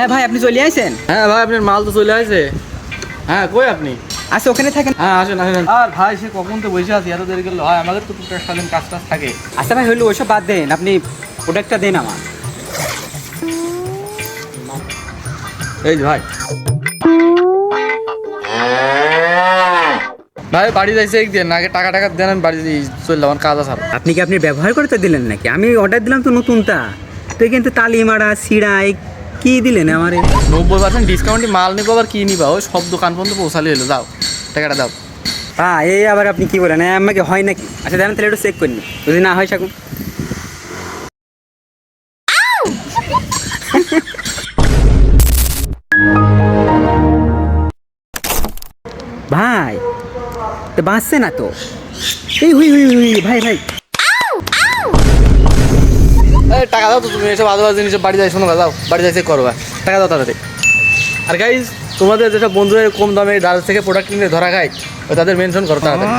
হ্যাঁ ভাই, আপনি চলে আসেন? হ্যাঁ ভাই, আপনার মাল তো চলে আসে। হ্যাঁ, কই আপনি? আচ্ছা, ওখানে থাকেন। হ্যাঁ, আসেন আসেন। আর ভাই, সে কখন তো বসে আছি, এত দেরি করলো হয়? আমাদের তো টুকটাক সারাদিন কাজ টাজ থাকে। আচ্ছা ভাই, হইলো ওইসব বাদ দেন, আপনি প্রোডাক্টটা দেন আমার। এই যে ভাই, ভাই বাড়ি যাইছে একদিন আগে, টাকা টাকা দেন, আমি বাড়ি চললাম, আমার কাজ আছে আরো। আপনি কি আপনি ব্যবহার করতে দিলেন নাকি? আমি অর্ডার দিলাম তো নতুনটা, তো কিন্তু তালি মারা সিড়াই কি দিলেন আমারে? 90% ডিসকাউন্টে মাল নিবো, আবার কি নিবা? ওই সব দোকান পর্যন্ত পৌঁছালে হলো। যাও, টাকাটা দাও। হ্যাঁ, এই আবার আপনি কি বলেন? আমাকে হয় নাকি? আচ্ছা দেন, তাহলে একটু চেক করি, যদি না হয় থাকুন। ভাই, তো বাঁচছে না তো। এই হুই হুই হুই, ভাই ভাই। এই টাকা দাও তো, তুমি এসব আজে বাজে জিনিস বাড়ি যাই, শোনো যাও, বাড়ি যাই চেক করবা, টাকা দাও তাড়াতাড়ি। আর গাইজ, তোমাদের যেসব বন্ধুরা কম দামে দাঁড় থেকে প্রোডাক্ট কিনে ধরা খায়, তাদের মেনশন করো তাড়াতাড়ি।